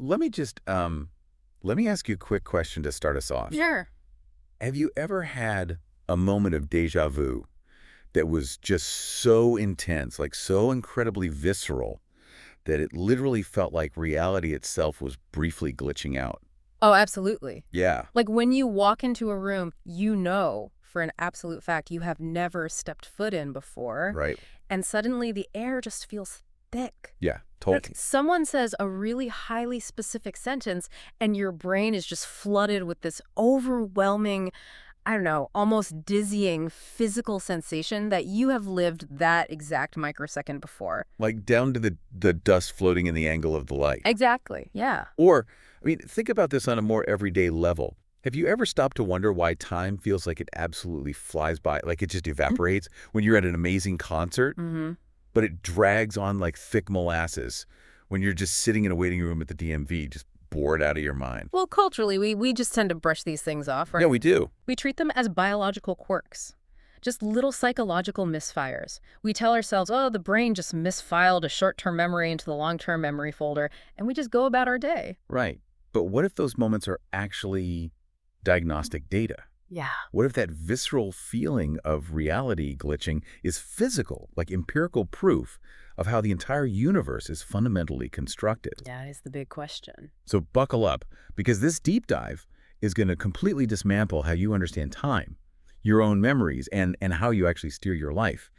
let me ask you a quick question to start us off. Sure. Have you ever had a moment of déjà vu that was just so intense, like so incredibly visceral, that it literally felt like reality itself was briefly glitching out? Oh, absolutely. Yeah, Like when you walk into a room, you know for an absolute fact you have never stepped foot in before, right. and suddenly the air just feels thick. Yeah, Like totally. someone says a really highly specific sentence, and your brain is just flooded with this overwhelming, I don't know, almost dizzying physical sensation that you have lived that exact microsecond before. Like down to the dust floating in the angle of the light. Exactly. Yeah. Or, I mean, think about this on a more everyday level. Have you ever stopped to wonder why time feels like it absolutely flies by, like it just evaporates when you're at an amazing concert, Mm-hmm. but it drags on like thick molasses when you're just sitting in a waiting room at the DMV, just bored out of your mind? Well, culturally, we just tend to brush these things off, Yeah, right? we do. We treat them as biological quirks, just little psychological misfires. We tell ourselves, oh, the brain just misfiled a short-term memory into the long-term memory folder, and we just go about our day. Right. But what if those moments are actually diagnostic data? Yeah. What if that visceral feeling of reality glitching is physical, like empirical proof of how the entire universe is fundamentally constructed? That is the big question. So buckle up, because this deep dive is going to completely dismantle how you understand time, your own memories, and how you actually steer your life.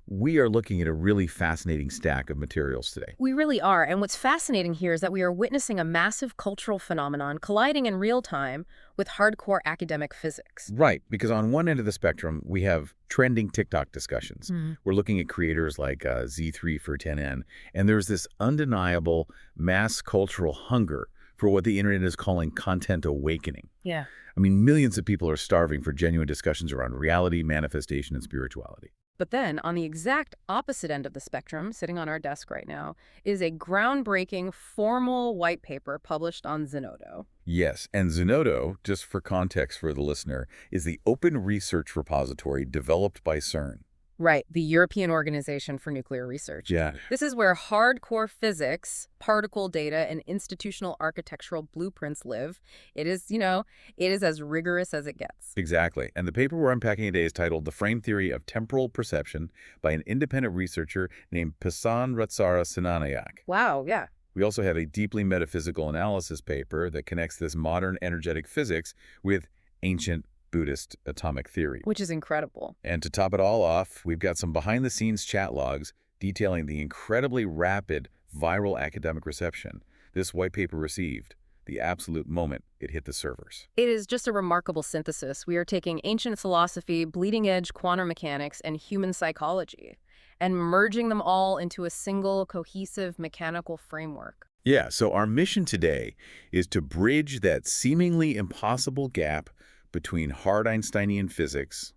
We are looking at a really fascinating stack of materials today. We really are, and what's fascinating here is that we are witnessing a massive cultural phenomenon colliding in real time with hardcore academic physics. Right, because on one end of the spectrum, we have trending TikTok discussions. We're looking at creators like Z3 for 10N, and there's this undeniable mass cultural hunger for what the internet is calling content awakening. Yeah. I mean, millions of people are starving for genuine discussions around reality, manifestation, and spirituality. But then, on the exact opposite end of the spectrum, sitting on our desk right now, is a groundbreaking formal white paper published on Zenodo. Yes, and Zenodo, just for context for the listener, is the open research repository developed by CERN. Right, the European Organization for Nuclear Research. Yeah. This is where hardcore physics, particle data, and institutional architectural blueprints live. It is, it is as rigorous as it gets. Exactly. And the paper we're unpacking today is titled The Frame Theory of Temporal Perception by an independent researcher named Pisan Ratsara Sinanayak. Wow, yeah. We also have a deeply metaphysical analysis paper that connects this modern energetic physics with ancient Buddhist atomic theory. Which is incredible. And to top it all off, we've got some behind-the-scenes chat logs detailing the incredibly rapid viral academic reception this white paper received the absolute moment it hit the servers. It is just a remarkable synthesis. We are taking ancient philosophy, bleeding-edge quantum mechanics, and human psychology, and merging them all into a single, cohesive mechanical framework. Yeah, so our mission today is to bridge that seemingly impossible gap between hard Einsteinian physics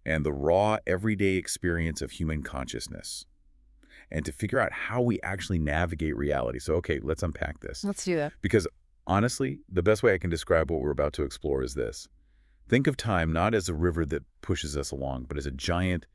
and the raw, everyday experience of human consciousness, and to figure out how we actually navigate reality. So, okay, let's unpack this. Let's do that. Because honestly, the best way I can describe what we're about to explore is this. Think of time not as a river that pushes us along, but as a giant,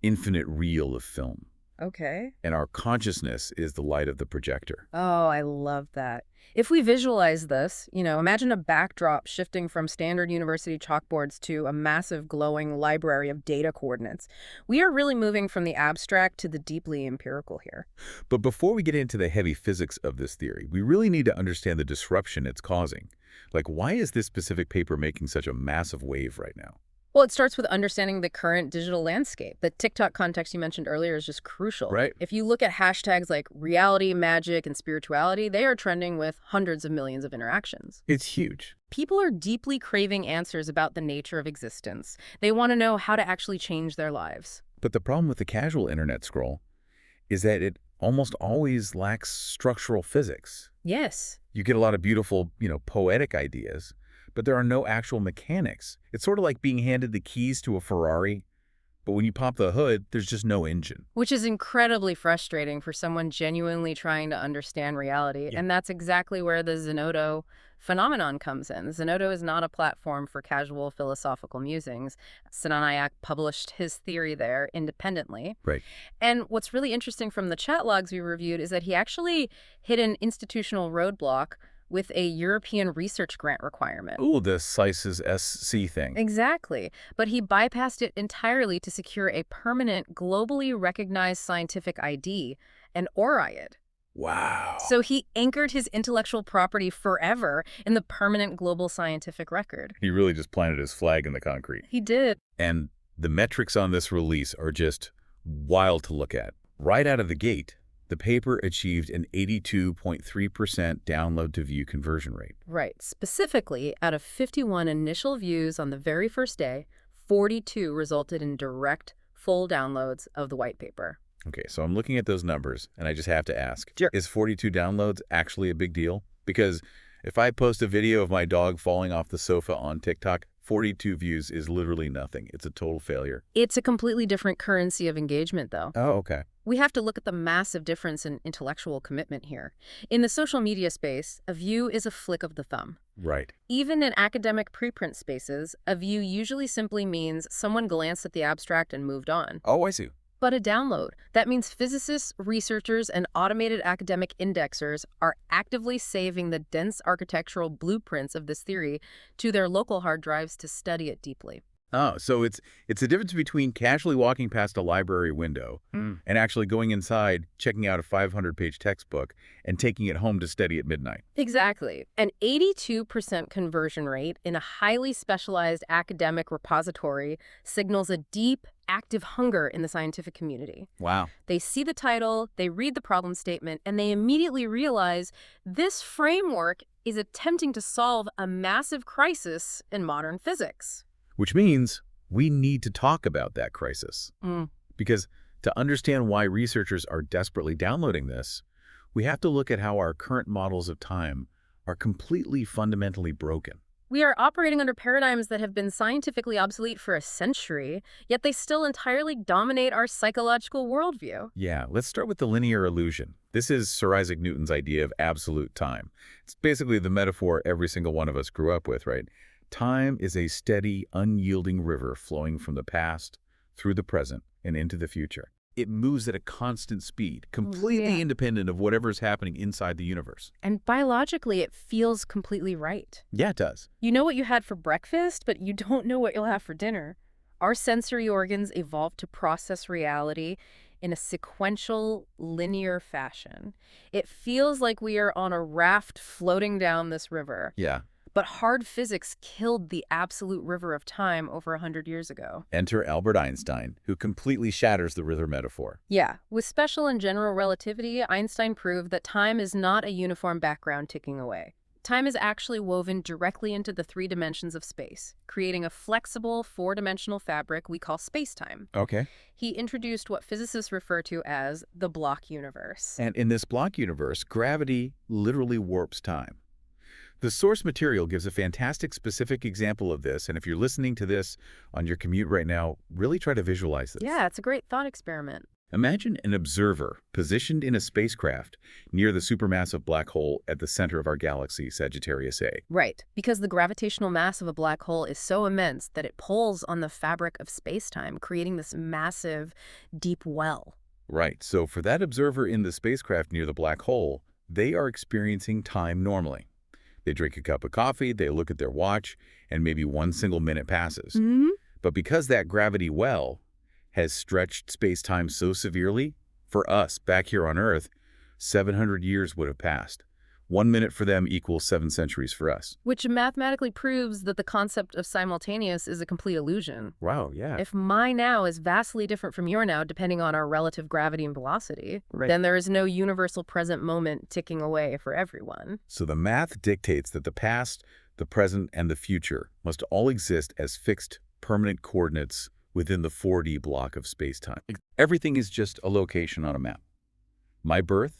infinite reel of film. Okay. And our consciousness is the light of the projector. Oh, I love that. If we visualize this, imagine a backdrop shifting from standard university chalkboards to a massive glowing library of data coordinates. We are really moving from the abstract to the deeply empirical here. But before we get into the heavy physics of this theory, we really need to understand the disruption it's causing. Like, why is this specific paper making such a massive wave right now? Well, it starts with understanding the current digital landscape. The TikTok context you mentioned earlier is just crucial. Right. If you look at hashtags like reality, magic, and spirituality, they are trending with hundreds of millions of interactions. It's huge. People are deeply craving answers about the nature of existence. They want to know how to actually change their lives. But the problem with the casual internet scroll is that it almost always lacks structural physics. Yes. You get a lot of beautiful, poetic ideas, but there are no actual mechanics. It's sort of like being handed the keys to a Ferrari, But when you pop the hood, there's just no engine. Which is incredibly frustrating for someone genuinely trying to understand reality. Yeah. And that's exactly where the Zenodo phenomenon comes in. Zenodo is not a platform for casual philosophical musings. Sinanayak published his theory there independently. Right. And what's really interesting from the chat logs we reviewed is that he actually hit an institutional roadblock with a European research grant requirement. Ooh, the CIS's SC thing. Exactly. But he bypassed it entirely to secure a permanent, globally recognized scientific ID, an ORID. Wow. So he anchored his intellectual property forever in the permanent global scientific record. He really just planted his flag in the concrete. He did. And the metrics on this release are just wild to look at. Right out of the gate, the paper achieved an 82.3% download-to-view conversion rate. Right. Specifically, out of 51 initial views on the very first day, 42 resulted in direct, full downloads of the white paper. Okay, so I'm looking at those numbers, and I just have to ask, Sure. is 42 downloads actually a big deal? Because if I post a video of my dog falling off the sofa on TikTok, 42 views is literally nothing. It's a total failure. It's a completely different currency of engagement, though. Oh, okay. We have to look at the massive difference in intellectual commitment here. In the social media space, a view is a flick of the thumb. Right. Even in academic preprint spaces, a view usually simply means someone glanced at the abstract and moved on. Oh, I see. But a download, that means physicists, researchers, and automated academic indexers are actively saving the dense architectural blueprints of this theory to their local hard drives to study it deeply. Oh, so it's the difference between casually walking past a library window and actually going inside, checking out a 500-page textbook, and taking it home to study at midnight. Exactly. An 82% conversion rate in a highly specialized academic repository signals a deep, active hunger in the scientific community. Wow. They see the title, they read the problem statement, and they immediately realize this framework is attempting to solve a massive crisis in modern physics. Which means we need to talk about that crisis. Because to understand why researchers are desperately downloading this, we have to look at how our current models of time are completely fundamentally broken. We are operating under paradigms that have been scientifically obsolete for a century, yet they still entirely dominate our psychological worldview. Yeah, let's start with the linear illusion. This is Sir Isaac Newton's idea of absolute time. It's basically the metaphor every single one of us grew up with, right? Time is a steady, unyielding river flowing from the past, through the present, and into the future. It moves at a constant speed, completely independent of whatever's happening inside the universe. And biologically, it feels completely right. Yeah, it does. You know what you had for breakfast, but you don't know what you'll have for dinner. Our sensory organs evolved to process reality in a sequential, linear fashion. It feels like we are on a raft floating down this river. Yeah. But hard physics killed the absolute river of time over 100 years ago. Enter Albert Einstein, who completely shatters the river metaphor. Yeah, with special and general relativity, Einstein proved that time is not a uniform background ticking away. Time is actually woven directly into the 3 dimensions of space, creating a flexible 4-dimensional fabric we call space-time. Okay. He introduced what physicists refer to as the block universe. And in this block universe, gravity literally warps time. The source material gives a fantastic specific example of this, and if you're listening to this on your commute right now, really try to visualize this. Yeah, it's a great thought experiment. Imagine an observer positioned in a spacecraft near the supermassive black hole at the center of our galaxy, Sagittarius A. Right, because the gravitational mass of a black hole is so immense that it pulls on the fabric of space-time, creating this massive, deep well. Right, so for that observer in the spacecraft near the black hole, they are experiencing time normally. They drink a cup of coffee, they look at their watch, and maybe one single minute passes. But because that gravity well has stretched space-time so severely, for us back here on Earth, 700 years would have passed. 1 minute for them equals 7 centuries for us. Which mathematically proves that the concept of simultaneous is a complete illusion. Wow, yeah. If my now is vastly different from your now, depending on our relative gravity and velocity, then there is no universal present moment ticking away for everyone. So the math dictates that the past, the present, and the future must all exist as fixed, permanent coordinates within the 4D block of space-time. Everything is just a location on a map. My birth,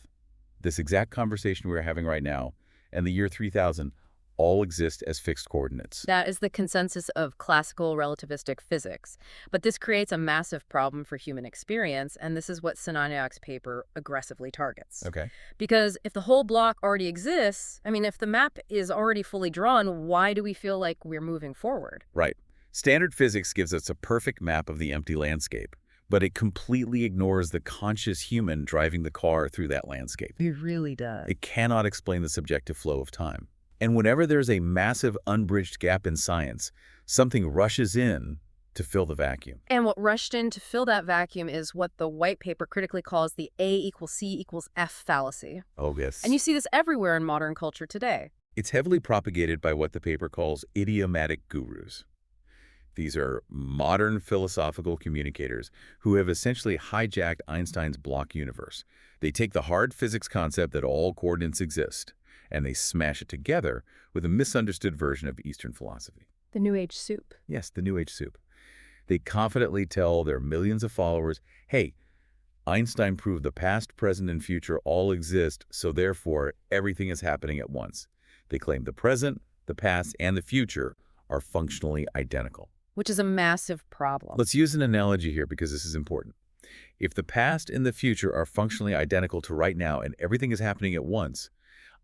this exact conversation we're having right now, and the year 3000, all exist as fixed coordinates. That is the consensus of classical relativistic physics. But this creates a massive problem for human experience, and this is what Sinaniak's paper aggressively targets. Okay. Because if the whole block already exists, I mean, if the map is already fully drawn, why do we feel like we're moving forward? Right. Standard physics gives us a perfect map of the empty landscape, but it completely ignores the conscious human driving the car through that landscape. It really does. It cannot explain the subjective flow of time. And whenever there's a massive unbridged gap in science, something rushes in to fill the vacuum. And what rushed in to fill that vacuum is what the white paper critically calls the A=C=F fallacy. Oh, yes. And you see this everywhere in modern culture today. It's heavily propagated by what the paper calls idiomatic gurus. These are modern philosophical communicators who have essentially hijacked Einstein's block universe. They take the hard physics concept that all coordinates exist, and they smash it together with a misunderstood version of Eastern philosophy. The New Age soup. Yes, the New Age soup. They confidently tell their millions of followers, hey, Einstein proved the past, present, and future all exist, so therefore everything is happening at once. They claim the present, the past, and the future are functionally identical. Which is a massive problem. Let's use an analogy here because this is important. If the past and the future are functionally identical to right now and everything is happening at once,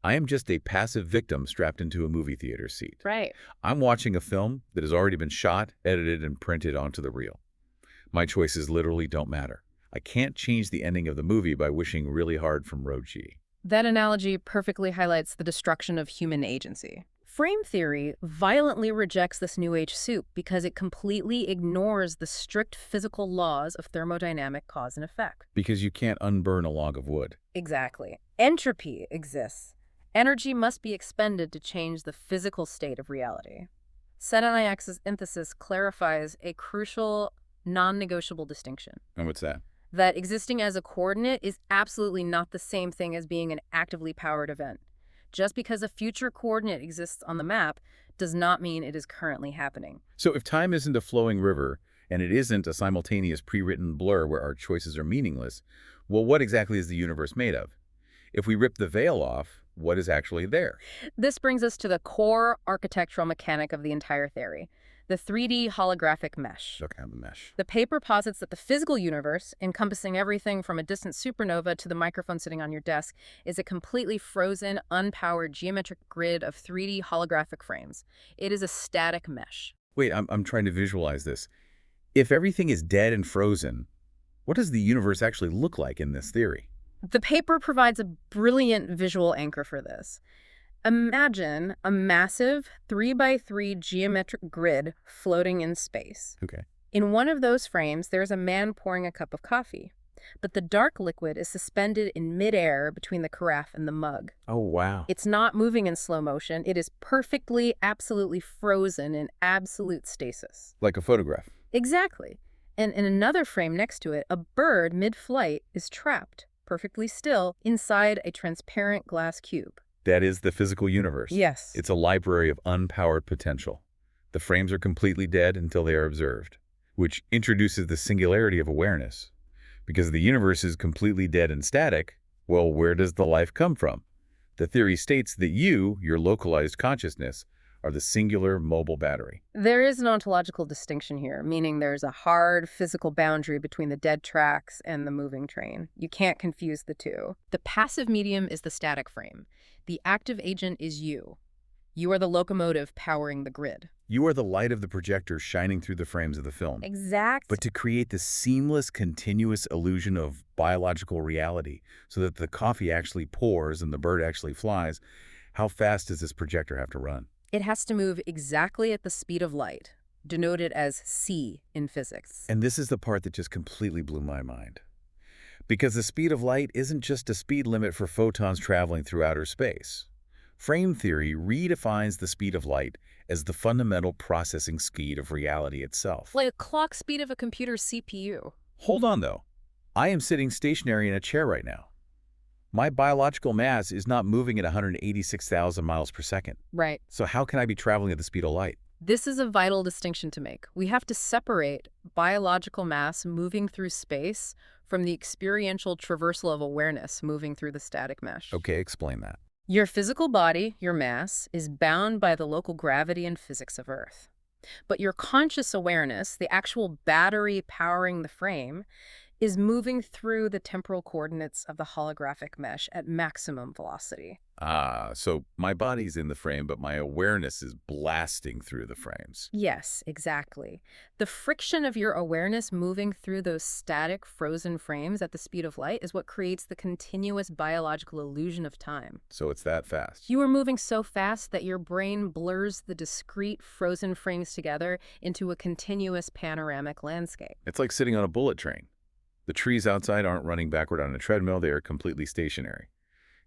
I am just a passive victim strapped into a movie theater seat. Right. I'm watching a film that has already been shot, edited, and printed onto the reel. My choices literally don't matter. I can't change the ending of the movie by wishing really hard from row G. That analogy perfectly highlights the destruction of human agency. Frame theory violently rejects this New Age soup because it completely ignores the strict physical laws of thermodynamic cause and effect. Because you can't unburn a log of wood. Exactly. Entropy exists. Energy must be expended to change the physical state of reality. Sedaniak's synthesis clarifies a crucial, non-negotiable distinction. And what's that? That existing as a coordinate is absolutely not the same thing as being an actively powered event. Just because a future coordinate exists on the map does not mean it is currently happening. So if time isn't a flowing river, and it isn't a simultaneous pre-written blur where our choices are meaningless, well, what exactly is the universe made of? If we rip the veil off, what is actually there? This brings us to the core architectural mechanic of the entire theory, the 3D holographic mesh. Okay, the mesh. The paper posits that the physical universe, encompassing everything from a distant supernova to the microphone sitting on your desk, is a completely frozen, unpowered geometric grid of 3D holographic frames. It is a static mesh. Wait, I'm trying to visualize this. If everything is dead and frozen, what does the universe actually look like in this theory? The paper provides a brilliant visual anchor for this. Imagine a massive 3x3 geometric grid floating in space. Okay. In one of those frames, there's a man pouring a cup of coffee, but the dark liquid is suspended in midair between the carafe and the mug. Oh, wow. It's not moving in slow motion. It is perfectly, absolutely frozen in absolute stasis. Like a photograph. Exactly. And in another frame next to it, a bird mid-flight is trapped, perfectly still, inside a transparent glass cube. That is the physical universe. Yes. It's a library of unpowered potential. The frames are completely dead until they are observed, which introduces the singularity of awareness. Because the universe is completely dead and static, well, where does the life come from? The theory states that you, your localized consciousness, are the singular mobile battery. There is an ontological distinction here, meaning there's a hard physical boundary between the dead tracks and the moving train. You can't confuse the two. The passive medium is the static frame. The active agent is you. You are the locomotive powering the grid. You are the light of the projector shining through the frames of the film. Exactly. But to create this seamless, continuous illusion of biological reality so that the coffee actually pours and the bird actually flies, how fast does this projector have to run? It has to move exactly at the speed of light, denoted as c in physics. And this is the part that just completely blew my mind. Because the speed of light isn't just a speed limit for photons traveling through outer space. Frame theory redefines the speed of light as the fundamental processing speed of reality itself. Like a clock speed of a computer's CPU. Hold on, though. I am sitting stationary in a chair right now. My biological mass is not moving at 186,000 miles per second. Right. So how can I be traveling at the speed of light? This is a vital distinction to make. We have to separate biological mass moving through space from the experiential traversal of awareness moving through the static mesh. Okay, explain that. Your physical body, your mass, is bound by the local gravity and physics of Earth. But your conscious awareness, the actual battery powering the frame, is moving through the temporal coordinates of the holographic mesh at maximum velocity. Ah, so my body's in the frame, but my awareness is blasting through the frames. Yes, exactly. The friction of your awareness moving through those static, frozen frames at the speed of light is what creates the continuous biological illusion of time. So it's that fast. You are moving so fast that your brain blurs the discrete, frozen frames together into a continuous panoramic landscape. It's like sitting on a bullet train. The trees outside aren't running backward on a treadmill, they are completely stationary.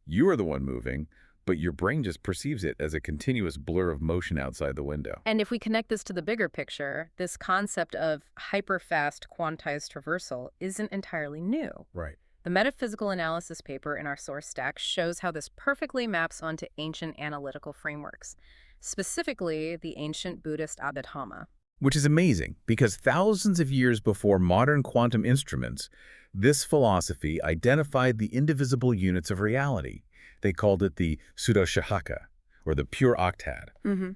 You are the one moving, but your brain just perceives it as a continuous blur of motion outside the window. And if we connect this to the bigger picture, this concept of hyperfast quantized traversal isn't entirely new. Right. The metaphysical analysis paper in our source stack shows how this perfectly maps onto ancient analytical frameworks, specifically the ancient Buddhist Abhidhamma. Which is amazing, because thousands of years before modern quantum instruments, this philosophy identified the indivisible units of reality. They called it the Pseudo-Shahaka, or the pure octad.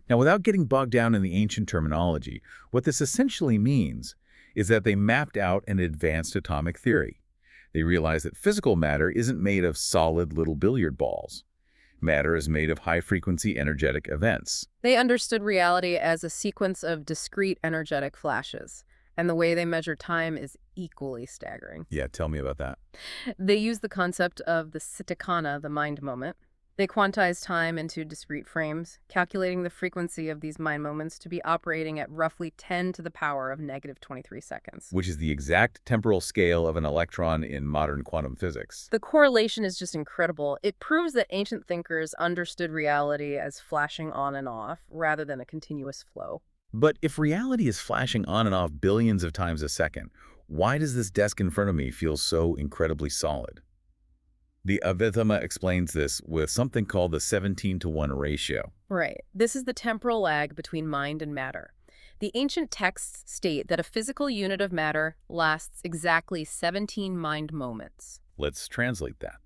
Now, without getting bogged down in the ancient terminology, what this essentially means is that they mapped out an advanced atomic theory. They realized that physical matter isn't made of solid little billiard balls. Matter is made of high-frequency energetic events. They understood reality as a sequence of discrete energetic flashes, and the way they measure time is equally staggering. Yeah, tell me about that. They use the concept of the sitakana, the mind moment. They quantize time into discrete frames, calculating the frequency of these mind moments to be operating at roughly 10 to the power of negative 23 seconds. Which is the exact temporal scale of an electron in modern quantum physics. The correlation is just incredible. It proves that ancient thinkers understood reality as flashing on and off rather than a continuous flow. But if reality is flashing on and off billions of times a second, why does this desk in front of me feel so incredibly solid? The Abhidhamma explains this with something called the 17-to-1 ratio. Right. This is the temporal lag between mind and matter. The ancient texts state that a physical unit of matter lasts exactly 17 mind moments. Let's translate that.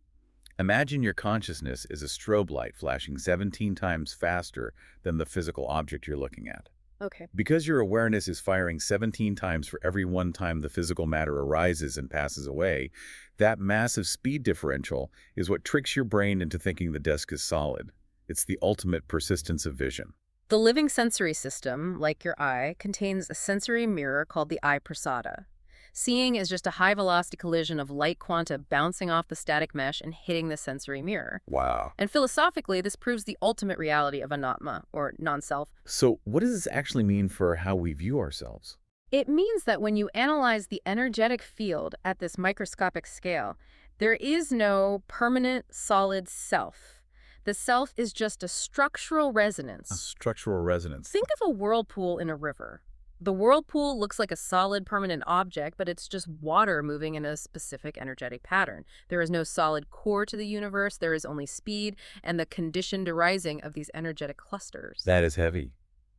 Imagine your consciousness is a strobe light flashing 17 times faster than the physical object you're looking at. Okay. Because your awareness is firing 17 times for every one time the physical matter arises and passes away, that massive speed differential is what tricks your brain into thinking the desk is solid. It's the ultimate persistence of vision. The living sensory system, like your eye, contains a sensory mirror called the eye prasada. Seeing is just a high-velocity collision of light quanta bouncing off the static mesh and hitting the sensory mirror. Wow. And philosophically, this proves the ultimate reality of anatma, or non-self. So what does this actually mean for how we view ourselves? It means that when you analyze the energetic field at this microscopic scale, there is no permanent, solid self. The self is just a structural resonance. A structural resonance. Think of a whirlpool in a river. The whirlpool looks like a solid, permanent object, but it's just water moving in a specific energetic pattern. There is no solid core to the universe. There is only speed and the conditioned arising of these energetic clusters. That is heavy,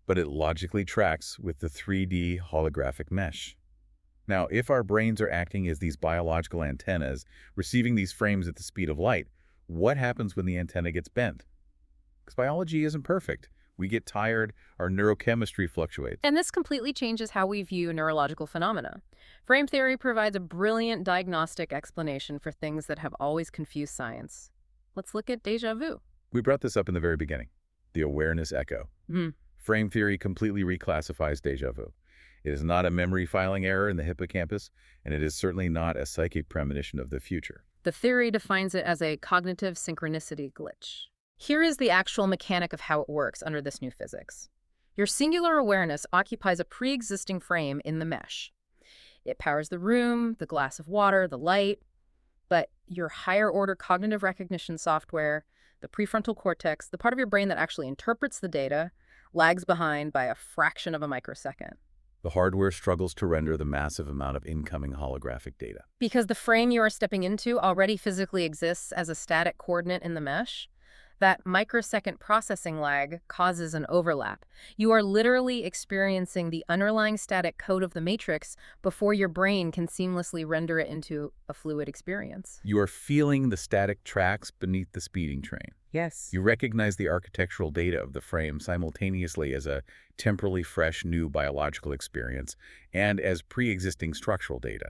but it logically tracks with the 3D holographic mesh. Now, if our brains are acting as these biological antennas, receiving these frames at the speed of light, what happens when the antenna gets bent? Because biology isn't perfect. We get tired, our neurochemistry fluctuates. And this completely changes how we view neurological phenomena. Frame theory provides a brilliant diagnostic explanation for things that have always confused science. Let's look at déjà vu. We brought this up in the very beginning, the awareness echo. Frame theory completely reclassifies déjà vu. It is not a memory filing error in the hippocampus, and it is certainly not a psychic premonition of the future. The theory defines it as a cognitive synchronicity glitch. Here is the actual mechanic of how it works under this new physics. Your singular awareness occupies a pre-existing frame in the mesh. It powers the room, the glass of water, the light, but your higher-order cognitive recognition software, the prefrontal cortex, the part of your brain that actually interprets the data, lags behind by a fraction of a microsecond. The hardware struggles to render the massive amount of incoming holographic data. Because the frame you are stepping into already physically exists as a static coordinate in the mesh, That microsecond processing lag causes an overlap. You are literally experiencing the underlying static code of the matrix before your brain can seamlessly render it into a fluid experience. You are feeling the static tracks beneath the speeding train. Yes. You recognize the architectural data of the frame simultaneously as a temporally fresh new biological experience and as pre-existing structural data.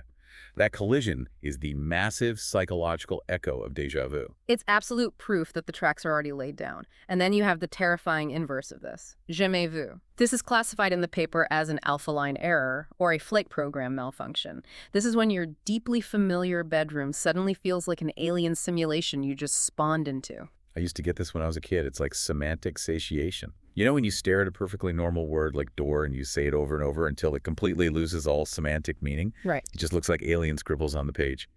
That collision is the massive psychological echo of déjà vu. It's absolute proof that the tracks are already laid down. And then you have the terrifying inverse of this, jamais vu. This is classified in the paper as an alpha line error or a flight program malfunction. This is when your deeply familiar bedroom suddenly feels like an alien simulation you just spawned into. I used to get this when I was a kid. It's like semantic satiation. You know when you stare at a perfectly normal word like door and you say it over and over until it completely loses all semantic meaning? Right. It just looks like alien scribbles on the page.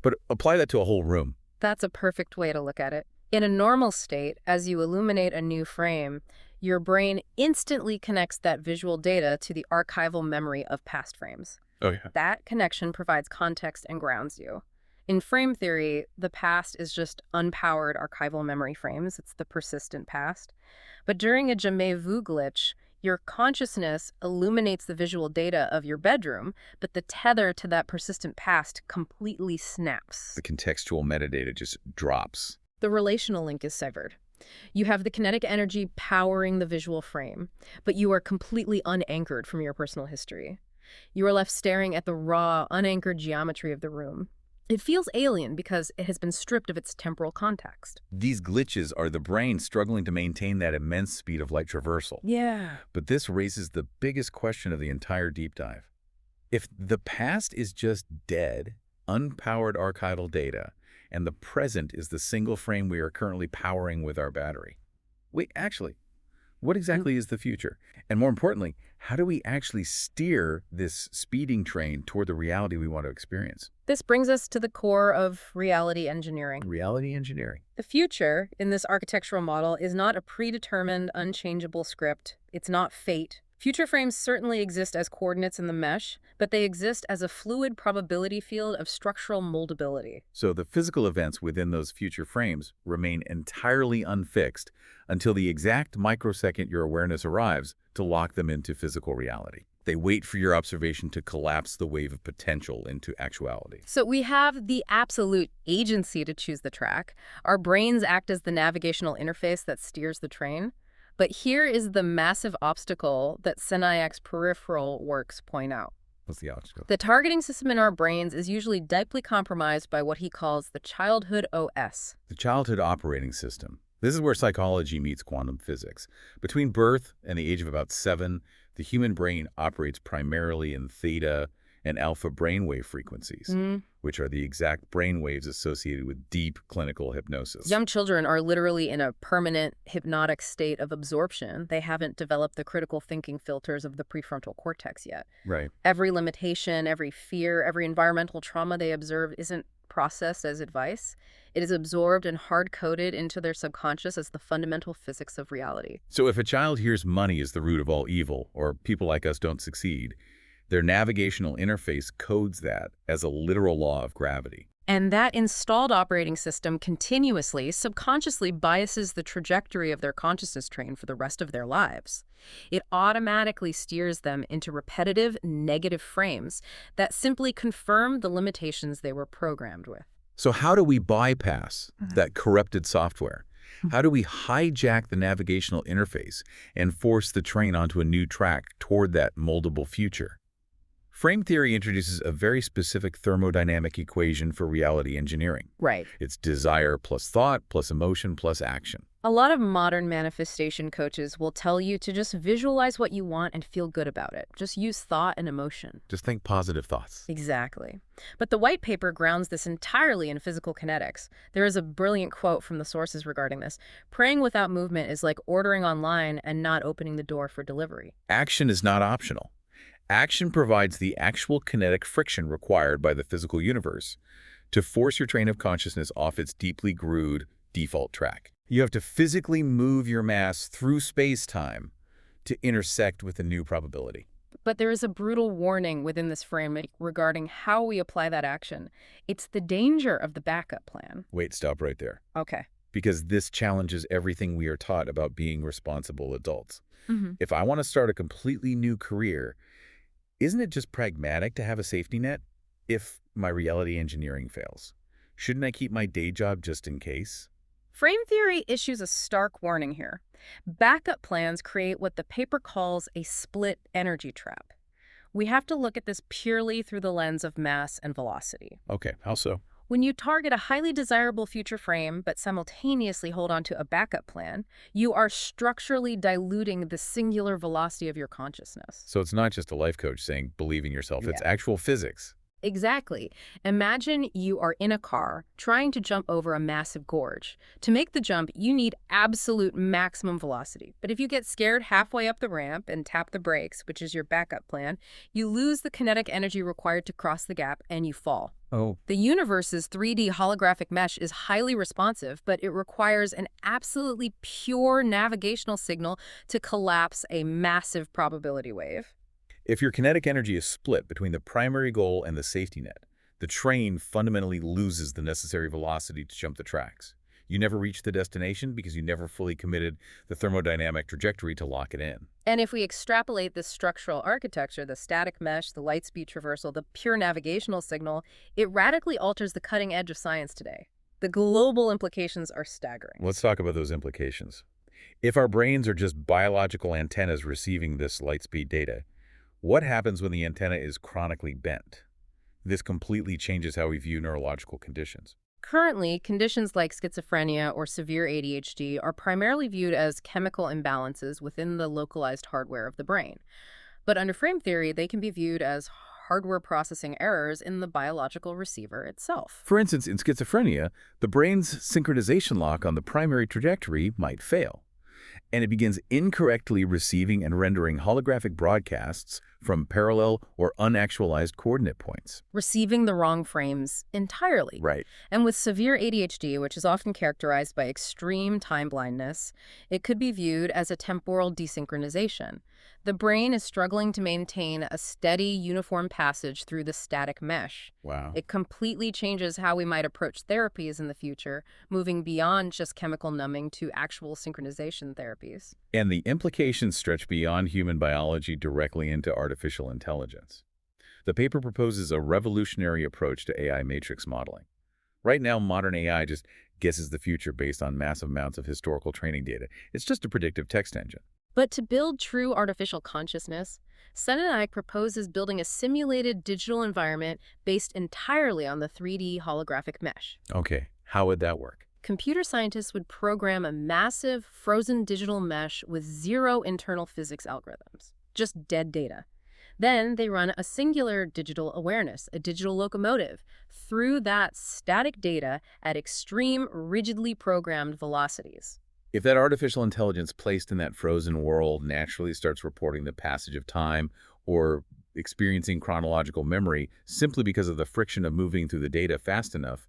But apply that to a whole room. That's a perfect way to look at it. In a normal state, as you illuminate a new frame, your brain instantly connects that visual data to the archival memory of past frames. Oh, yeah. That connection provides context and grounds you. In frame theory, the past is just unpowered archival memory frames. It's the persistent past. But during a jamais vu glitch, your consciousness illuminates the visual data of your bedroom, but the tether to that persistent past completely snaps. The contextual metadata just drops. The relational link is severed. You have the kinetic energy powering the visual frame, but you are completely unanchored from your personal history. You are left staring at the raw, unanchored geometry of the room. It feels alien because it has been stripped of its temporal context. These glitches are the brain struggling to maintain that immense speed of light traversal. Yeah. But this raises the biggest question of the entire deep dive. If the past is just dead, unpowered archival data, and the present is the single frame we are currently powering with our battery, wait, actually, what exactly is the future? And more importantly, how do we actually steer this speeding train toward the reality we want to experience? This brings us to the core of reality engineering. Reality engineering. The future, in this architectural model, is not a predetermined, unchangeable script. It's not fate. Future frames certainly exist as coordinates in the mesh, but they exist as a fluid probability field of structural moldability. So the physical events within those future frames remain entirely unfixed until the exact microsecond your awareness arrives to lock them into physical reality. They wait for your observation to collapse the wave of potential into actuality. So we have the absolute agency to choose the track. Our brains act as the navigational interface that steers the train. But here is the massive obstacle that Senayak's peripheral works point out. What's the obstacle? The targeting system in our brains is usually deeply compromised by what he calls the childhood OS. The childhood operating system. This is where psychology meets quantum physics. Between birth and the age of about 7, the human brain operates primarily in theta and alpha brainwave frequencies, which are the exact brainwaves associated with deep clinical hypnosis. Young children are literally in a permanent hypnotic state of absorption. They haven't developed the critical thinking filters of the prefrontal cortex yet. Right. Every limitation, every fear, every environmental trauma they observe isn't processed as advice. It is absorbed and hard-coded into their subconscious as the fundamental physics of reality. So if a child hears money is the root of all evil, or people like us don't succeed, their navigational interface codes that as a literal law of gravity. And that installed operating system continuously, subconsciously biases the trajectory of their consciousness train for the rest of their lives. It automatically steers them into repetitive, negative frames that simply confirm the limitations they were programmed with. So how do we bypass that corrupted software? How do we hijack the navigational interface and force the train onto a new track toward that moldable future? Frame theory introduces a very specific thermodynamic equation for reality engineering. Right. It's desire plus thought plus emotion plus action. A lot of modern manifestation coaches will tell you to just visualize what you want and feel good about it. Just use thought and emotion. Just think positive thoughts. Exactly. But the white paper grounds this entirely in physical kinetics. There is a brilliant quote from the sources regarding this. Praying without movement is like ordering online and not opening the door for delivery. Action is not optional. Action provides the actual kinetic friction required by the physical universe to force your train of consciousness off its deeply grooved default track. You have to physically move your mass through space-time to intersect with a new probability. But there is a brutal warning within this frame regarding how we apply that action. It's the danger of the backup plan. Wait, stop right there. Okay. because this challenges everything we are taught about being responsible adults. Hmm. If I want to start a completely new career, isn't it just pragmatic to have a safety net if my reality engineering fails? Shouldn't I keep my day job just in case? Frame theory issues a stark warning here. Backup plans create what the paper calls a split energy trap. We have to look at this purely through the lens of mass and velocity. Okay, how so? When you target a highly desirable future frame but simultaneously hold on to a backup plan, you are structurally diluting the singular velocity of your consciousness. So it's not just a life coach saying believe in yourself, it's Yeah. actual physics. Exactly. Imagine you are in a car trying to jump over a massive gorge. To make the jump, you need absolute maximum velocity. But if you get scared halfway up the ramp and tap the brakes, which is your backup plan, you lose the kinetic energy required to cross the gap and you fall. Oh, The universe's 3D holographic mesh is highly responsive, but it requires an absolutely pure navigational signal to collapse a massive probability wave. if your kinetic energy is split between the primary goal and the safety net, the train fundamentally loses the necessary velocity to jump the tracks. You never reach the destination because you never fully committed the thermodynamic trajectory to lock it in. And if we extrapolate this structural architecture, the static mesh, the light speed traversal, the pure navigational signal, it radically alters the cutting edge of science today. The global implications are staggering. Let's talk about those implications. If our brains are just biological antennas receiving this light speed data, what happens when the antenna is chronically bent? This completely changes how we view neurological conditions. Currently, conditions like schizophrenia or severe ADHD are primarily viewed as chemical imbalances within the localized hardware of the brain. But under frame theory, they can be viewed as hardware processing errors in the biological receiver itself. For instance, in schizophrenia, the brain's synchronization lock on the primary trajectory might fail, and it begins incorrectly receiving and rendering holographic broadcasts from parallel or unactualized coordinate points. Receiving the wrong frames entirely. Right. And with severe ADHD, which is often characterized by extreme time blindness, it could be viewed as a temporal desynchronization. The brain is struggling to maintain a steady, uniform passage through the static mesh. Wow. It completely changes how we might approach therapies in the future, moving beyond just chemical numbing to actual synchronization therapies. And the implications stretch beyond human biology directly into artificial intelligence. The paper proposes a revolutionary approach to AI matrix modeling. Right now, modern AI just guesses the future based on massive amounts of historical training data. It's just a predictive text engine. But to build true artificial consciousness, Senenai proposes building a simulated digital environment based entirely on the 3D holographic mesh. Okay, how would that work? Computer scientists would program a massive, frozen digital mesh with zero internal physics algorithms, just dead data. Then they run a singular digital awareness, a digital locomotive, through that static data at extreme, rigidly programmed velocities. If that artificial intelligence placed in that frozen world naturally starts reporting the passage of time or experiencing chronological memory simply because of the friction of moving through the data fast enough,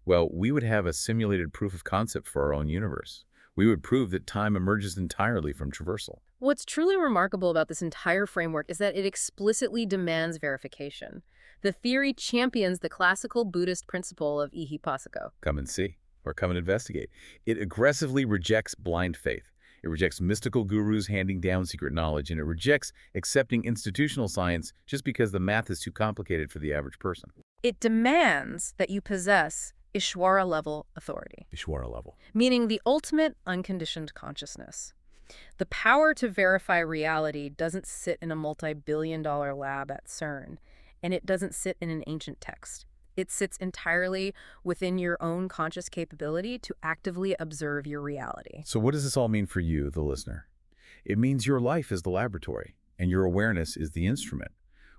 well, we would have a simulated proof of concept for our own universe. We would prove that time emerges entirely from traversal. What's truly remarkable about this entire framework is that it explicitly demands verification. The theory champions the classical Buddhist principle of ihipasako. Come and see, or come and investigate. It aggressively rejects blind faith. It rejects mystical gurus handing down secret knowledge, and it rejects accepting institutional science just because the math is too complicated for the average person. It demands that you possess Ishwara-level authority, Ishwara level. meaning the ultimate unconditioned consciousness. The power to verify reality doesn't sit in a multi-billion-dollar lab at CERN, and it doesn't sit in an ancient text. It sits entirely within your own conscious capability to actively observe your reality. So what does this all mean for you, the listener? It means your life is the laboratory, and your awareness is the instrument.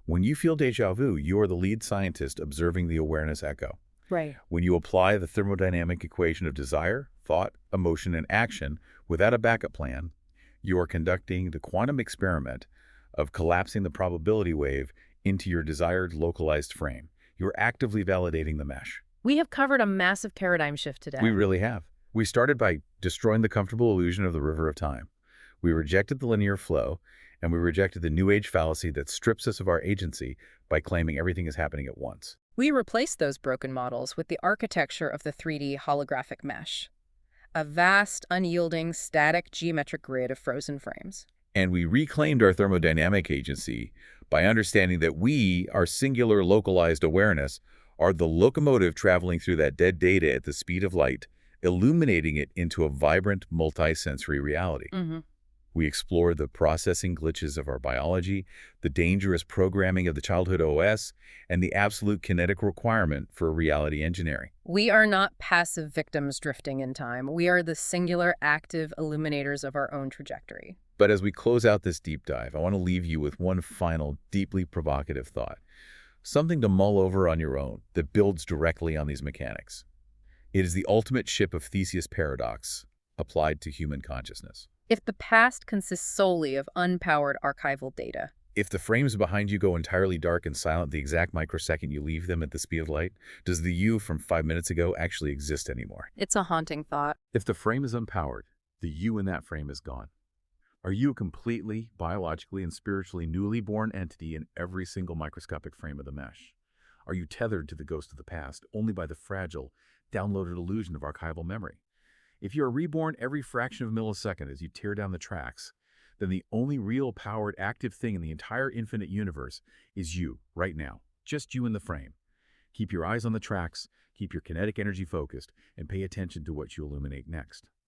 When you feel déjà vu, you are the lead scientist observing the awareness echo. Right. When you apply the thermodynamic equation of desire, thought, emotion, and action without a backup plan, you are conducting the quantum experiment of collapsing the probability wave into your desired localized frame. You're actively validating the mesh. We have covered a massive paradigm shift today. We really have. We started by destroying the comfortable illusion of the river of time. We rejected the linear flow, and we rejected the New Age fallacy that strips us of our agency by claiming everything is happening at once. We replaced those broken models with the architecture of the 3D holographic mesh. A vast, unyielding, static geometric grid of frozen frames. And we reclaimed our thermodynamic agency by understanding that we, our singular localized awareness, are the locomotive traveling through that dead data at the speed of light, illuminating it into a vibrant, multisensory reality. Hmm. We explore the processing glitches of our biology, the dangerous programming of the childhood OS, and the absolute kinetic requirement for reality engineering. We are not passive victims drifting in time. We are the singular, active illuminators of our own trajectory. But as we close out this deep dive, I want to leave you with one final, deeply provocative thought. Something to mull over on your own that builds directly on these mechanics. It is the ultimate ship of Theseus paradox applied to human consciousness. If the past consists solely of unpowered archival data, If the frames behind you go entirely dark and silent the exact microsecond you leave them at the speed of light, does the you from 5 minutes ago actually exist anymore? it's a haunting thought. If the frame is unpowered, the you in that frame is gone. Are you a completely, biologically, and spiritually newly born entity in every single microscopic frame of the mesh? Are you tethered to the ghost of the past only by the fragile, downloaded illusion of archival memory? If you are reborn every fraction of a millisecond as you tear down the tracks, then the only real powered active thing in the entire infinite universe is you, right now. Just you in the frame. Keep your eyes on the tracks, keep your kinetic energy focused, and pay attention to what you illuminate next.